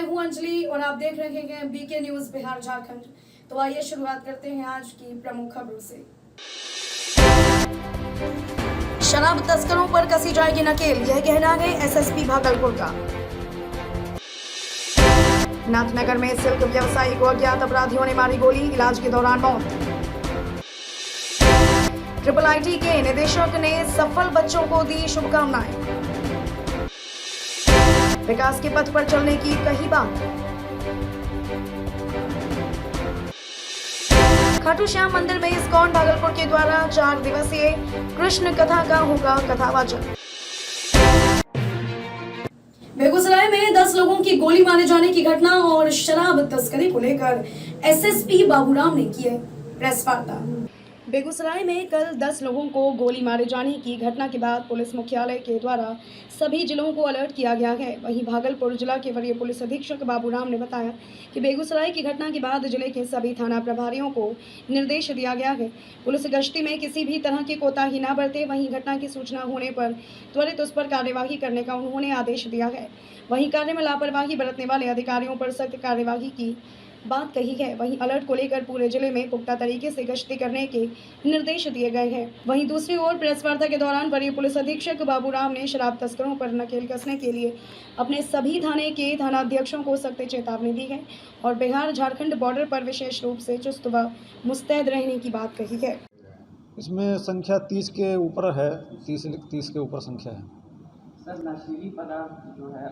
मैं हूं अंजलि और आप देख रहे हैं बीके न्यूज बिहार झारखंड। तो आइए शुरुआत करते हैं आज की प्रमुख खबरों से। शराब तस्करों पर कसी जाएगी नकेल, यह कहना है एसएसपी भागलपुर का। नाथनगर में सिल्क व्यवसायी को अज्ञात अपराधियों ने मारी गोली, इलाज के दौरान मौत। ट्रिपल आईटी के निदेशक ने सफल बच्चों को दी शुभकामनाएं। विकास के पथ पर चलने की कही बात। खाटू श्याम मंदिर में इस्कॉन भागलपुर के द्वारा 4 दिवसीय कृष्ण कथा का होगा कथावाचन। बेगूसराय में 10 लोगों की गोली मारे जाने की घटना और शराब तस्करी को लेकर एसएसपी बाबूराम ने की प्रेस वार्ता। बेगूसराय में कल 10 लोगों को गोली मारे जाने की घटना के बाद पुलिस मुख्यालय के द्वारा सभी जिलों को अलर्ट किया गया है। वहीं भागलपुर जिला के वरीय पुलिस अधीक्षक बाबूराम ने बताया कि बेगूसराय की घटना के बाद जिले के सभी थाना प्रभारियों को निर्देश दिया गया है। पुलिस गश्ती में किसी भी तरह की कोताही न बरते। वहीं घटना की सूचना होने पर त्वरित उस पर कार्यवाही करने का उन्होंने आदेश दिया है। वहीं कार्य में लापरवाही बरतने वाले अधिकारियों पर सख्त कार्यवाही की बात कही है। वहीं अलर्ट को लेकर पूरे जिले में पुख्ता तरीके से गश्ती करने के निर्देश दिए गए हैं। वहीं दूसरी ओर प्रेस वार्ता के दौरान वरीय पुलिस अधीक्षक बाबूराम ने शराब तस्करों पर नकेल कसने के लिए अपने सभी थाने के थानाध्यक्षों को सख्त चेतावनी दी है और बिहार झारखंड बॉर्डर पर विशेष रूप से चुस्त व मुस्तैद रहने की बात कही है। इसमें संख्या 30 के ऊपर है, 30 के ऊपर संख्या है। सर, नशीली पदार्थ जो है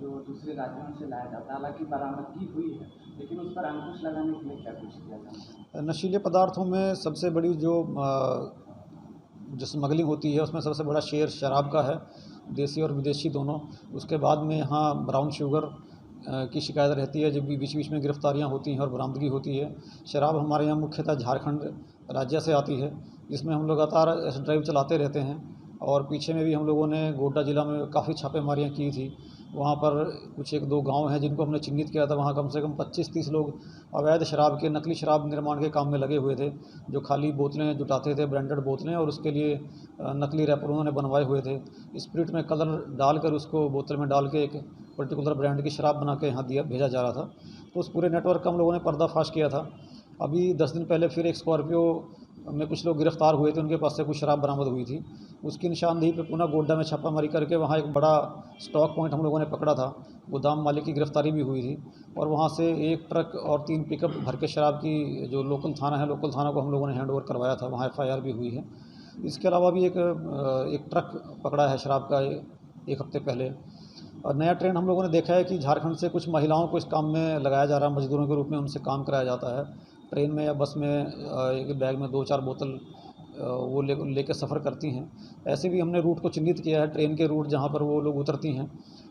जो दूसरे राज्यों से लाया जाता है, हालांकि बरामदगी हुई है, लेकिन उस पर अंकुश लगाने के लिए क्या कुछ किया जाता है? नशीले पदार्थों में सबसे बड़ी जो स्मगलिंग होती है उसमें सबसे बड़ा शेयर शराब का है, देसी और विदेशी दोनों। उसके बाद में यहाँ ब्राउन शुगर की शिकायत रहती है, जब भी बीच बीच में गिरफ्तारियाँ होती हैं और बरामदगी होती है। शराब हमारे यहाँ मुख्यतः झारखंड राज्य से आती है, जिसमें हम लगातार ड्राइव चलाते रहते हैं। और पीछे में भी हम लोगों ने गोड्डा जिला में काफ़ी छापेमारियाँ की थी। वहाँ पर कुछ 1-2 गांव हैं जिनको हमने चिन्हित किया था। वहाँ कम से कम 25-30 लोग अवैध शराब के, नकली शराब निर्माण के काम में लगे हुए थे, जो खाली बोतलें जुटाते थे, ब्रांडेड बोतलें, और उसके लिए नकली रैपर उन्होंने बनवाए हुए थे। स्पिरिट में कलर डालकर उसको बोतल में डाल के एक पर्टिकुलर ब्रांड की शराब बना के यहाँ भेजा जा रहा था। तो उस पूरे नेटवर्क का हम लोगों ने पर्दाफाश किया था। अभी 10 दिन पहले फिर एक स्कॉर्पियो में कुछ लोग गिरफ्तार हुए थे, उनके पास से कुछ शराब बरामद हुई थी। उसकी निशानदेही पे पुनः गोड्डा में छापामारी करके वहाँ एक बड़ा स्टॉक पॉइंट हम लोगों ने पकड़ा था। गोदाम मालिक की गिरफ्तारी भी हुई थी और वहाँ से 1 ट्रक और 3 पिकअप भर के शराब की जो लोकल थाना है, लोकल थाना को हम लोगों ने हैंड ओवर करवाया था। वहाँ FIR भी हुई है। इसके अलावा भी एक ट्रक पकड़ा है शराब का 1 हफ्ते पहले। और नया ट्रेंड हम लोगों ने देखा है कि झारखंड से कुछ महिलाओं को इस काम में लगाया जा रहा है, मजदूरों के रूप में उनसे काम कराया जाता है। ट्रेन में या बस में एक बैग में 2-4 बोतल वो लेकर सफ़र करती हैं। ऐसे भी हमने रूट को चिन्हित किया है, ट्रेन के रूट जहाँ पर वो लोग उतरती हैं,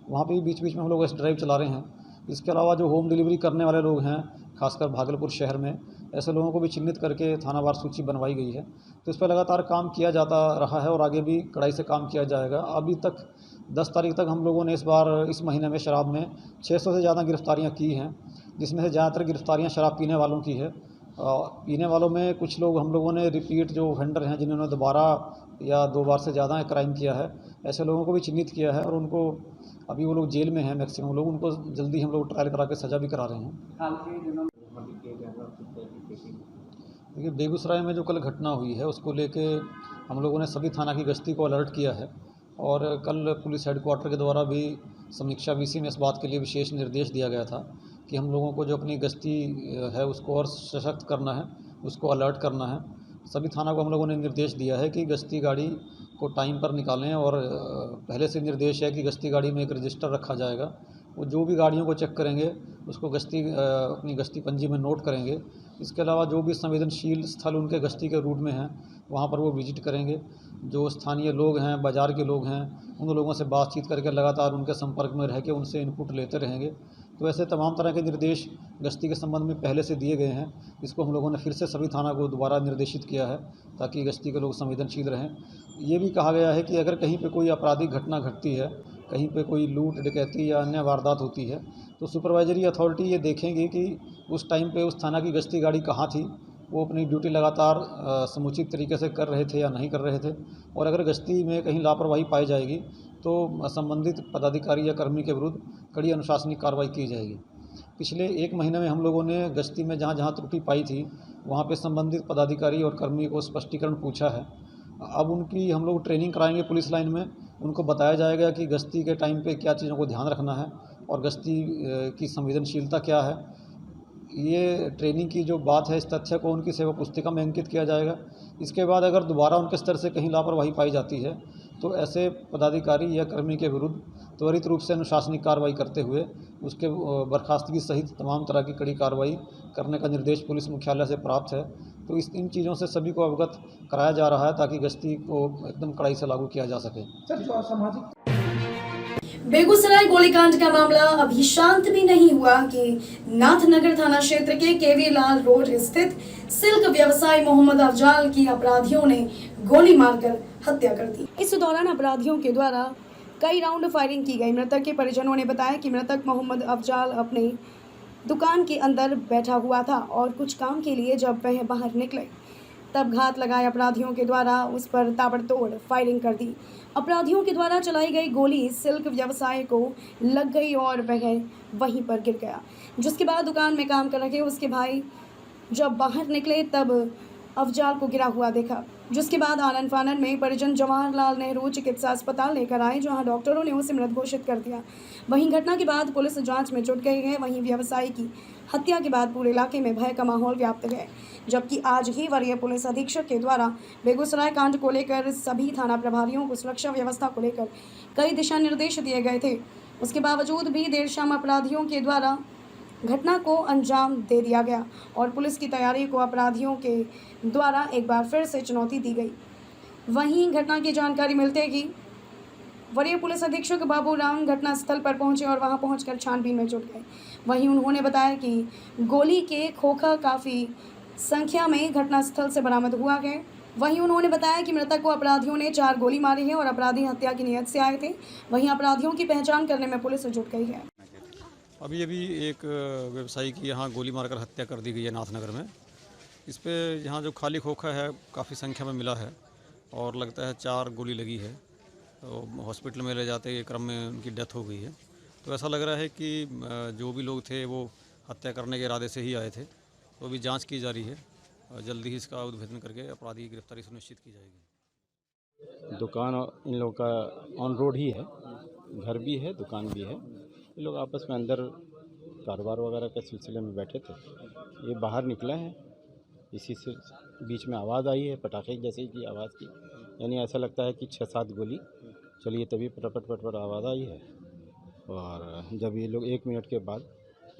वहाँ पे भी बीच बीच में हम लोग ऐसे ड्राइव चला रहे हैं। इसके अलावा जो होम डिलीवरी करने वाले लोग हैं, खासकर भागलपुर शहर में, ऐसे लोगों को भी चिन्हित करके थानावार सूची बनवाई गई है। तो इस पर लगातार काम किया जाता रहा है और आगे भी कड़ाई से काम किया जाएगा। अभी तक 10 तारीख तक हम लोगों ने इस महीने में शराब में 600 से ज़्यादा गिरफ्तारियाँ की हैं, जिसमें से ज़्यादातर गिरफ्तारियाँ शराब पीने वालों की है। पीने वालों में कुछ लोग हम लोगों ने रिपीट जो ऑफेंडर हैं, जिन्होंने दोबारा या 2 बार से ज़्यादा क्राइम किया है, ऐसे लोगों को भी चिन्हित किया है और उनको अभी वो लोग जेल में हैं। मैक्सिमम लोग, उनको जल्दी हम लोग ट्रायल करा के सज़ा भी करा रहे हैं। हाल के दिनों देखिए, बेगूसराय में जो कल घटना हुई है उसको लेके हम लोगों ने सभी थाना की गश्ती को अलर्ट किया है और कल पुलिस हेडक्वार्टर के द्वारा भी समीक्षा VC में इस बात के लिए विशेष निर्देश दिया गया था कि हम लोगों को जो अपनी गश्ती है उसको और सशक्त करना है, उसको अलर्ट करना है। सभी थाना को हम लोगों ने निर्देश दिया है कि गश्ती गाड़ी को टाइम पर निकालें और पहले से निर्देश है कि गश्ती गाड़ी में एक रजिस्टर रखा जाएगा। वो जो भी गाड़ियों को चेक करेंगे उसको अपनी गश्ती पंजी में नोट करेंगे। इसके अलावा जो भी संवेदनशील स्थल उनके गश्ती के रूट में हैं, वहाँ पर वो विजिट करेंगे। जो स्थानीय लोग हैं, बाज़ार के लोग हैं, उन लोगों से बातचीत करके लगातार उनके संपर्क में रह के उनसे इनपुट लेते रहेंगे। तो ऐसे तमाम तरह के निर्देश गश्ती के संबंध में पहले से दिए गए हैं। इसको हम लोगों ने फिर से सभी थाना को दोबारा निर्देशित किया है ताकि गश्ती के लोग संवेदनशील रहें। ये भी कहा गया है कि अगर कहीं पे कोई आपराधिक घटना घटती है, कहीं पे कोई लूट डकैती या अन्य वारदात होती है, तो सुपरवाइजरी अथॉरिटी ये देखेंगे कि उस टाइम पे उस थाना की गश्ती गाड़ी कहाँ थी, वो अपनी ड्यूटी लगातार समुचित तरीके से कर रहे थे या नहीं कर रहे थे। और अगर गश्ती में कहीं लापरवाही पाई जाएगी तो संबंधित पदाधिकारी या कर्मी के विरुद्ध कड़ी अनुशासनिक कार्रवाई की जाएगी। पिछले 1 महीने में हम लोगों ने गश्ती में जहाँ जहाँ त्रुटि पाई थी वहाँ पे संबंधित पदाधिकारी और कर्मी को स्पष्टीकरण पूछा है। अब उनकी हम लोग ट्रेनिंग कराएंगे पुलिस लाइन में। उनको बताया जाएगा कि गश्ती के टाइम पे क्या चीज़ों को ध्यान रखना है और गश्ती की संवेदनशीलता क्या है। ये ट्रेनिंग की जो बात है, इस तथ्य को उनकी सेवा पुस्तिका में अंकित किया जाएगा। इसके बाद अगर दोबारा उनके स्तर से कहीं लापरवाही पाई जाती है तो ऐसे पदाधिकारी या कर्मी के विरुद्ध त्वरित रूप से अनुशासनिक कार्रवाई करते हुए उसके बर्खास्तगी सहित तमाम तरह की कड़ी कार्रवाई करने का निर्देश पुलिस मुख्यालय से प्राप्त है। तो इन चीज़ों से सभी को अवगत कराया जा रहा है ताकि गश्ती को एकदम कड़ाई से लागू किया जा सके। बेगूसराय गोलीकांड का मामला अभी शांत भी नहीं हुआ कि नाथनगर थाना क्षेत्र के केवी लाल रोड स्थित सिल्क व्यवसायी मोहम्मद अफजाल की अपराधियों ने गोली मारकर हत्या कर दी। इस दौरान अपराधियों के द्वारा कई राउंड फायरिंग की गई। मृतक के परिजनों ने बताया कि मृतक मोहम्मद अफजाल अपने दुकान के अंदर बैठा हुआ था और कुछ काम के लिए जब वह बाहर निकले तब घात लगाए अपराधियों के द्वारा उस पर ताबड़तोड़ फायरिंग कर दी। अपराधियों के द्वारा चलाई गई गोली सिल्क व्यवसाय को लग गई और वह वहीं पर गिर गया, जिसके बाद दुकान में काम कर रहे उसके भाई जब बाहर निकले तब अफजाल को गिरा हुआ देखा, जिसके बाद आनन फानन में परिजन जवाहरलाल नेहरू चिकित्सा अस्पताल लेकर आए, जहां डॉक्टरों ने उसे मृत घोषित कर दिया। वहीं घटना के बाद पुलिस जांच में जुट गई है। वहीं व्यवसायी की हत्या के बाद पूरे इलाके में भय का माहौल व्याप्त है, जबकि आज ही वरीय पुलिस अधीक्षक के द्वारा बेगूसराय कांड को लेकर सभी थाना प्रभारियों को सुरक्षा व्यवस्था को लेकर कई दिशा निर्देश दिए गए थे। उसके बावजूद भी देर शाम अपराधियों के द्वारा घटना को अंजाम दे दिया गया और पुलिस की तैयारी को अपराधियों के द्वारा एक बार फिर से चुनौती दी गई। वहीं घटना की जानकारी मिलते ही वरीय पुलिस अधीक्षक बाबूराम घटनास्थल पर पहुंचे और वहां पहुंचकर छानबीन में जुट गए। वहीं उन्होंने बताया कि गोली के खोखा काफ़ी संख्या में घटनास्थल से बरामद हुआ है। वहीं उन्होंने बताया कि मृतक को अपराधियों ने 4 गोली मारी है और अपराधी हत्या की नियत से आए थे। वहीं अपराधियों की पहचान करने में पुलिस जुट गई है। अभी एक व्यवसायी की यहाँ गोली मारकर हत्या कर दी गई है नाथनगर में। इस पे यहाँ जो खाली खोखा है काफ़ी संख्या में मिला है और लगता है 4 गोली लगी है। तो हॉस्पिटल में ले जाते के क्रम में उनकी डेथ हो गई है। तो ऐसा लग रहा है कि जो भी लोग थे वो हत्या करने के इरादे से ही आए थे। तो अभी जांच की जा रही है और जल्दी ही इसका उद्भेदन करके अपराधी की गिरफ्तारी सुनिश्चित की जाएगी। दुकान इन लोगों का ऑन रोड ही है, घर भी है, दुकान भी है। ये लोग आपस में अंदर कारोबार वगैरह के सिलसिले में बैठे थे। ये बाहर निकला है, इसी से बीच में आवाज़ आई है, पटाखे जैसे की आवाज़ की, यानी ऐसा लगता है कि 6-7 गोली चलिए, तभी पटपट पटपट आवाज़ आई है। और जब ये लोग 1 मिनट के बाद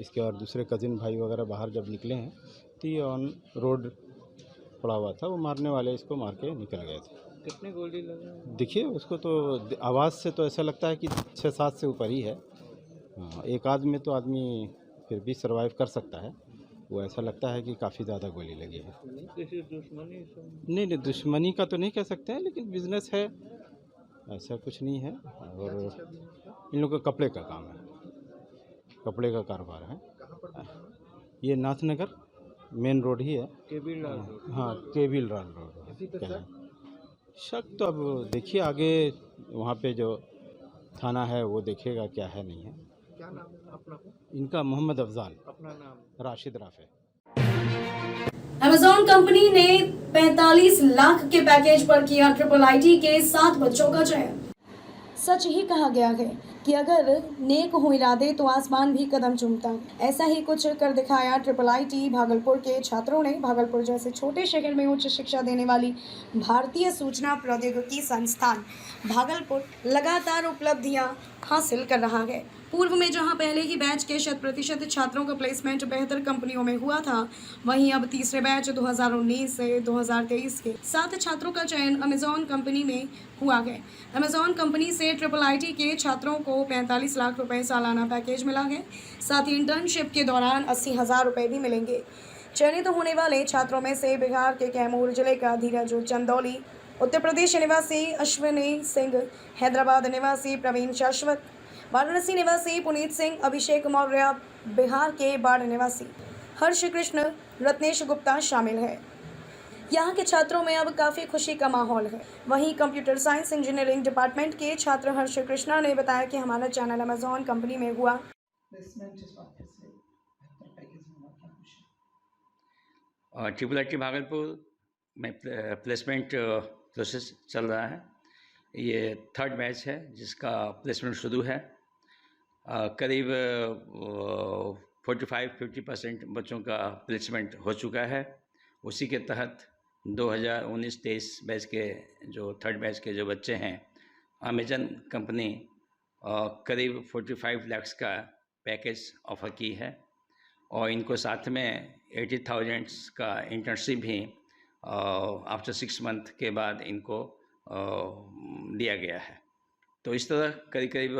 इसके और दूसरे कज़िन भाई वगैरह बाहर जब निकले हैं तो ये ऑन रोड पड़ा हुआ था, वो मारने वाले इसको मार के निकल गए थे। कितने गोली लगे? देखिए उसको तो आवाज़ से तो ऐसा लगता है कि 6-7 से ऊपर ही है। एक आदमी में तो आदमी फिर भी सर्वाइव कर सकता है, वो ऐसा लगता है कि काफ़ी ज़्यादा गोली लगी है। दुश्मनी? नहीं, दुश्मनी का तो नहीं कह सकते हैं, लेकिन बिजनेस है, ऐसा कुछ नहीं है। और इन लोगों का कपड़े का काम है, कपड़े का कारोबार है। ये नाथनगर मेन रोड ही है, केवी लाल रोड। हाँ, केवी लाल रोड। शक तो अब देखिए आगे वहाँ पे जो थाना है वो देखेगा क्या है नहीं है। क्या नाम है अपना? इनका मोहम्मद अफजाल, अपना नाम? राशिद राफे। अमेजॉन कंपनी ने 45 लाख के पैकेज पर किया IIIT के 7 बच्चों का चयन। सच ही कहा गया है कि अगर नेक हो इरादे तो आसमान भी कदम चूमता। ऐसा ही कुछ कर दिखाया IIIT भागलपुर के छात्रों ने। भागलपुर जैसे छोटे शहर में उच्च शिक्षा देने वाली भारतीय सूचना प्रौद्योगिकी संस्थान भागलपुर लगातार उपलब्धियां हासिल कर रहा है। पूर्व में जहां पहले ही बैच के 100% छात्रों का प्लेसमेंट बेहतर कंपनियों में हुआ था, वहीं अब तीसरे बैच 2019 से 2023 के 7 छात्रों का चयन अमेजॉन कंपनी में हुआ है। अमेजॉन कंपनी से IIIT के छात्रों को 45 लाख रुपए सालाना पैकेज मिला है। साथ ही इंटर्नशिप के दौरान 80,000 रुपये भी मिलेंगे। चयनित होने वाले छात्रों में से बिहार के कैमूर जिले का धीरज चंदौली, उत्तर प्रदेश निवासी अश्विनी सिंह, हैदराबाद निवासी प्रवीण शाश्वत, वाराणसी निवासी पुनीत सिंह, अभिषेक मौर्य, बिहार के बाढ़ निवासी हर्ष कृष्ण, रत्नेश गुप्ता शामिल है। यहाँ के छात्रों में अब काफ़ी खुशी का माहौल है। वहीं कंप्यूटर साइंस इंजीनियरिंग डिपार्टमेंट के छात्र हर्ष कृष्णा ने बताया कि हमारा चैनल अमेजॉन कंपनी में हुआ। ट्रिपल आई टी भागलपुर में प्लेसमेंट प्रोसेस चल रहा है। ये 3rd बैच है जिसका प्लेसमेंट शुरू है। करीब 45-50% बच्चों का प्लेसमेंट हो चुका है। उसी के तहत 2019-23 बैच के जो 3rd बैच के जो बच्चे हैं, अमेजन कंपनी करीब 45 लाख का पैकेज ऑफ़र की है और इनको साथ में 80,000 का इंटर्नशिप भी आफ्टर 6 मंथ के बाद इनको दिया गया है। तो इस तरह करीब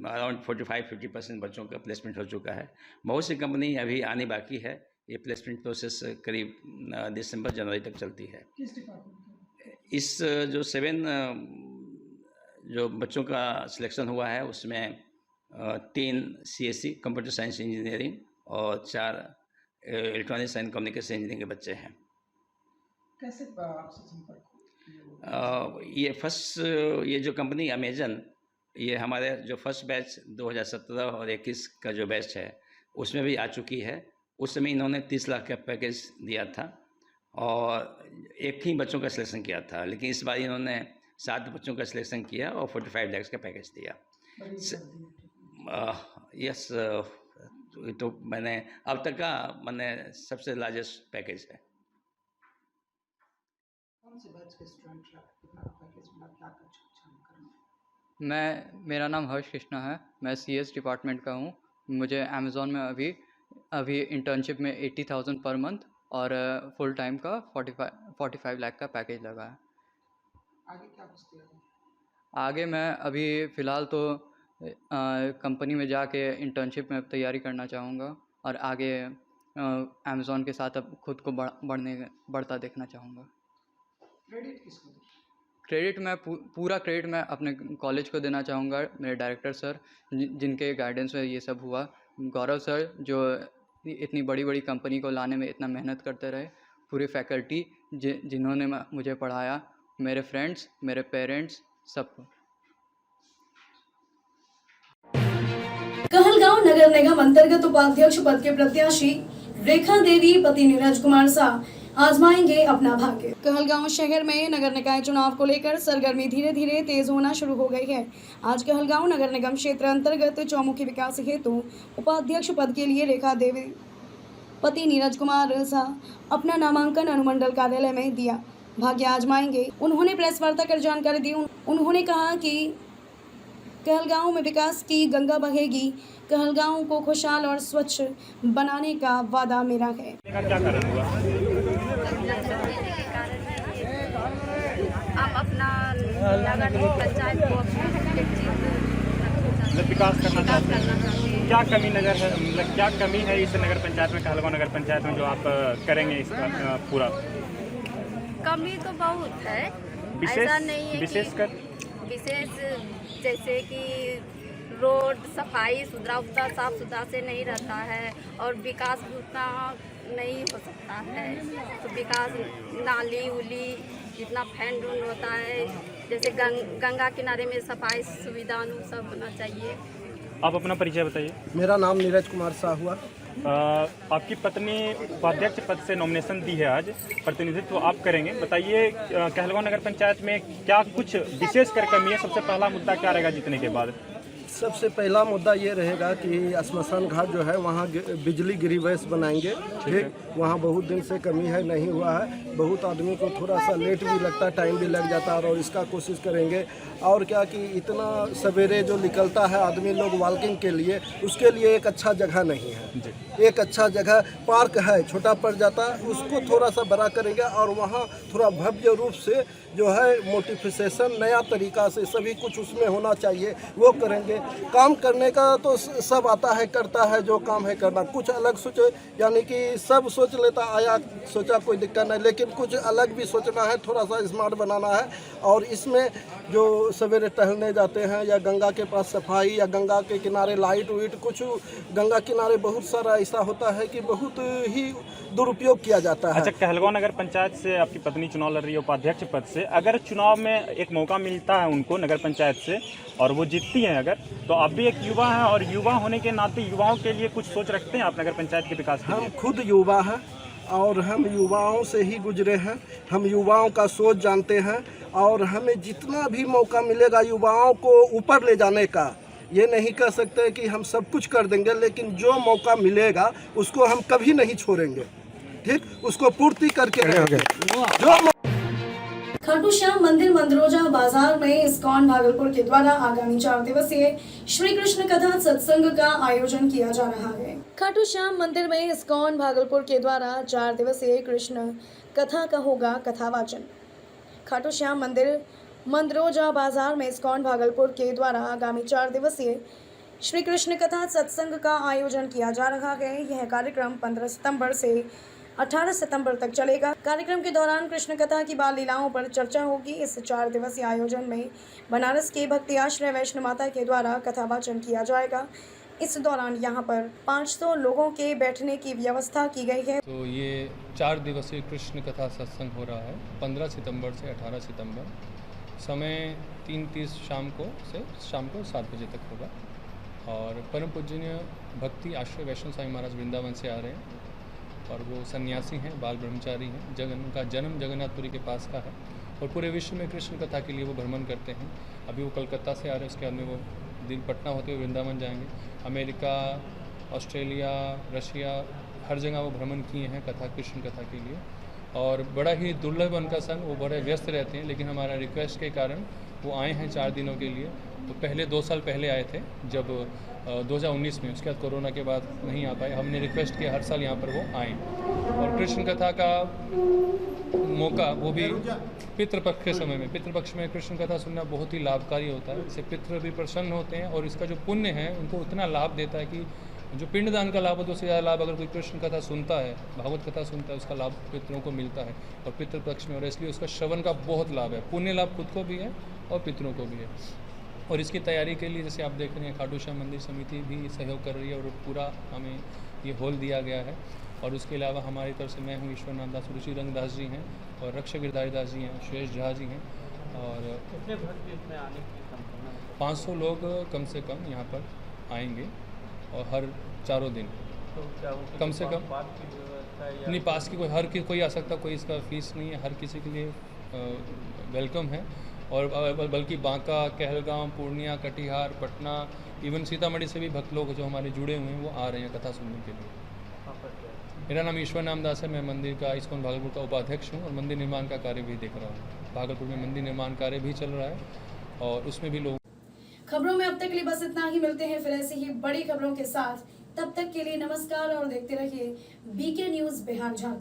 अराउंड 45-50% बच्चों का प्लेसमेंट हो चुका है। बहुत सी कंपनी अभी आने बाकी है। ये प्लेसमेंट प्रोसेस करीब दिसंबर-जनवरी तक चलती है। इस जो 7 जो बच्चों का सिलेक्शन हुआ है उसमें 3 CSE कंप्यूटर साइंस इंजीनियरिंग और 4 इलेक्ट्रॉनिक्स एंड कम्युनिकेशन इंजीनियरिंग के बच्चे हैं। कैसे आपसे संपर्क? ये जो कंपनी अमेजन, ये हमारे जो फर्स्ट बैच 2017 और 21 का जो बैच है उसमें भी आ चुकी है। उस समय इन्होंने 30 लाख का पैकेज दिया था और 1 ही बच्चों का सिलेक्शन किया था, लेकिन इस बार इन्होंने 7 बच्चों का सिलेक्शन किया और 45 लाख का पैकेज दिया। यस, तो मैंने अब तक का सबसे लार्जेस्ट पैकेज है। कौन से बैच के स्टूडेंट हैं? कितना पैकेज मिला? क्या कुछ? मेरा नाम हर्ष कृष्णा है। मैं CS डिपार्टमेंट का हूँ। मुझे अमेज़ॉन में अभी इंटर्नशिप में 80,000 पर मंथ और फुल टाइम का 45 लाख का पैकेज लगा है। आगे क्या कुछ तैयारी? आगे मैं अभी फ़िलहाल तो कंपनी में जाके इंटर्नशिप में तैयारी करना चाहूँगा और आगे अमेज़ॉन के साथ अब खुद को बढ़ता देखना चाहूँगा। क्रेडिट किसको? क्रेडिट मैं पूरा क्रेडिट मैं अपने कॉलेज को देना चाहूँगा। मेरे डायरेक्टर सर जिनके गाइडेंस में ये सब हुआ, गौरव सर जो इतनी बड़ी कंपनी को लाने में इतना मेहनत करते रहे, पूरी फैकल्टी जिन्होंने मुझे पढ़ाया, मेरे फ्रेंड्स, मेरे पेरेंट्स, सबको। कहलगांव नगर निगम अंतर्गत उपाध्यक्ष पद के प्रत्याशी रेखा देवी पति नीरज कुमार शाह आजमाएंगे अपना भाग्य। कहलगांव शहर में नगर निकाय चुनाव को लेकर सरगर्मी धीरे धीरे तेज होना शुरू हो गई है। आज कहलगांव नगर निगम क्षेत्र अंतर्गत चौमुखी विकास हेतु उपाध्यक्ष पद के लिए रेखा देवी पति नीरज कुमार शाह अपना नामांकन अनुमंडल कार्यालय में दिया। भाग्य आजमाएंगे। उन्होंने प्रेस वार्ता कर जानकारी दी। उन्होंने कहा कि कहलगांव में विकास की गंगा बहेगी। कहलगांव को खुशहाल और स्वच्छ बनाने का वादा मेरा है। क्या कारण हुआ? हम अपना नगर पंचायत को मतलब विकास करना चाहते हैं। क्या कमी नगर है, मतलब क्या कमी है इस नगर पंचायत में, कहलगांव नगर पंचायत में जो आप करेंगे इसका पूरा? कमी तो बहुत है, ऐसा नहीं है विशेषकर विशेष जैसे कि रोड सफाई सुथरा उतना साफ सुथरा से नहीं रहता है और विकास भी उतना नहीं हो सकता है। तो विकास नाली उली जितना फैन होता है, जैसे गंगा किनारे में सफाई सुविधा सब होना चाहिए। आप अपना परिचय बताइए। मेरा नाम नीरज कुमार शाह हुआ। आपकी पत्नी उपाध्यक्ष पद से नॉमिनेशन दी है, आज प्रतिनिधित्व आप करेंगे। बताइए कहलगांव नगर पंचायत में क्या कुछ विशेष कर कमी है? सबसे पहला मुद्दा क्या रहेगा जीतने के बाद? सबसे पहला मुद्दा ये रहेगा कि श्मशान घाट जो है वहाँ बिजली गिरिवैस बनाएंगे। ठीक, वहाँ बहुत दिन से कमी है, नहीं हुआ है। बहुत आदमी को थोड़ा सा लेट भी लगता है, टाइम भी लग जाता है और इसका कोशिश करेंगे। और क्या कि इतना सवेरे जो निकलता है आदमी लोग वॉकिंग के लिए, उसके लिए एक अच्छा जगह नहीं है। एक अच्छा जगह पार्क है, छोटा पड़ जाता है, उसको थोड़ा सा बड़ा करेंगे और वहाँ थोड़ा भव्य रूप से जो है मोटिफिकेशन नया तरीका से सभी कुछ उसमें होना चाहिए, वो करेंगे। काम करने का तो सब आता है, करता है, जो काम है करना। कुछ अलग सोचे, यानी कि सब सोच लेता, आया सोचा कोई दिक्कत नहीं, लेकिन कुछ अलग भी सोचना है, थोड़ा सा स्मार्ट बनाना है। और इसमें जो सवेरे टहलने जाते हैं या गंगा के पास सफाई या गंगा के किनारे लाइट वाइट, कुछ गंगा किनारे बहुत सारा ऐसा होता है कि बहुत ही दुरुपयोग किया जाता है। अच्छा, कहलगांव नगर पंचायत से आपकी पत्नी चुनाव लड़ रही है उपाध्यक्ष पद से। अगर चुनाव में एक मौका मिलता है उनको नगर पंचायत से और वो जीतती हैं अगर, तो आप भी एक युवा हैं और युवा होने के नाते युवाओं के लिए कुछ सोच रखते हैं आप नगर पंचायत के विकास के लिए? हम खुद युवा हैं और हम युवाओं से ही गुजरे हैं, हम युवाओं का सोच जानते हैं और हमें जितना भी मौका मिलेगा युवाओं को ऊपर ले जाने का, ये नहीं कह सकते कि हम सब कुछ कर देंगे, लेकिन जो मौका मिलेगा उसको हम कभी नहीं छोड़ेंगे, ठीक, उसको पूर्ति करके रहेंगे। खाटू श्याम मंदिर मंदरोजा बाजार में इस्कॉन भागलपुर के द्वारा आगामी 4 दिवसीय श्री कृष्ण कथा सत्संग का आयोजन किया जा रहा है। खाटू श्याम मंदिर में इस्कॉन भागलपुर के द्वारा 4 दिवसीय कृष्ण कथा का होगा कथावाचन। खाटू श्याम मंदिर मंदरोजा बाजार में इस्कॉन भागलपुर के द्वारा आगामी 4 दिवसीय श्री कृष्ण कथा सत्संग का आयोजन किया जा रहा है। यह कार्यक्रम 15 सितंबर से 18 सितंबर तक चलेगा। कार्यक्रम के दौरान कृष्ण कथा की बाल लीलाओं पर चर्चा होगी। इस 4 दिवसीय आयोजन में बनारस के भक्ति आश्रय वैष्णो माता के द्वारा कथावाचन किया जाएगा। इस दौरान यहां पर 500 लोगों के बैठने की व्यवस्था की गई है। तो ये 4 दिवसीय कृष्ण कथा सत्संग हो रहा है 15 सितंबर से 18 सितंबर। समय 3:30 शाम को 7 बजे तक होगा। और परम पूजनीय भक्ति आश्रय वैष्णो स्वामी महाराज वृंदावन से आ रहे हैं और वो सन्यासी हैं, बाल ब्रह्मचारी हैं। उनका जन्म जगन्नाथपुरी के पास का है और पूरे विश्व में कृष्ण कथा के लिए वो भ्रमण करते हैं। अभी वो कलकत्ता से आ रहे हैं, उसके बाद में वो दिन पटना होते हुए वृंदावन जाएंगे। अमेरिका, ऑस्ट्रेलिया, रशिया, हर जगह वो भ्रमण किए हैं कथा, कृष्ण कथा के लिए। और बड़ा ही दुर्लभ उनका संग, वो बड़े व्यस्त रहते हैं, लेकिन हमारा रिक्वेस्ट के कारण वो आए हैं 4 दिनों के लिए। तो पहले 2 साल पहले आए थे जब 2019 में, उसके बाद कोरोना के बाद नहीं आ पाए। हमने रिक्वेस्ट किया हर साल यहाँ पर वो आएँ। और कृष्ण कथा का मौका वो भी पितृपक्ष के समय में, पितृपक्ष में कृष्ण कथा सुनना बहुत ही लाभकारी होता है। इससे पितृ भी प्रसन्न होते हैं और इसका जो पुण्य है उनको इतना लाभ देता है कि जो पिंडदान का लाभ होता है उससे ज़्यादा लाभ अगर कोई कृष्ण कथा सुनता है, भागवत कथा सुनता है, उसका लाभ पितरों को मिलता है और पितृपक्ष में, और इसलिए उसका श्रवण का बहुत लाभ है। पुण्य लाभ खुद को भी है और पितरों को भी है। और इसकी तैयारी के लिए जैसे आप देख रहे हैं खाटू श्याम मंदिर समिति भी सहयोग कर रही है और पूरा हमें ये हॉल दिया गया है। और उसके अलावा हमारी तरफ से मैं हूँ ईश्वर नाम दास, रुचि रंग दास जी हैं और रक्षक गिरधारी दास जी हैं, सुरेश झा जी हैं। और कितने भक्त इसमें आने की संभावना है? 500 लोग कम से कम यहाँ पर आएंगे और हर 4 दिन। तो क्या कम से कम नहीं, पास की कोई आ सकता, कोई इसका फीस नहीं है, हर किसी के लिए वेलकम है। और बल्कि बांका, कहलगांव, पूर्णिया, कटिहार, पटना, इवन सीतामढ़ी से भी भक्त लोग जो हमारे जुड़े हुए हैं वो आ रहे हैं कथा सुनने के लिए। मेरा नाम ईश्वर नाम दास है, मैं मंदिर का इस्कॉन भागलपुर का उपाध्यक्ष हूँ और मंदिर निर्माण का कार्य भी देख रहा हूँ। भागलपुर में मंदिर निर्माण कार्य भी चल रहा है और उसमें भी लोग। खबरों में अब तक के लिए बस इतना ही। मिलते हैं फिर ऐसी ही बड़ी खबरों के साथ। तब तक के लिए नमस्कार और देखते रहिए BK न्यूज़ बिहार झारखंड।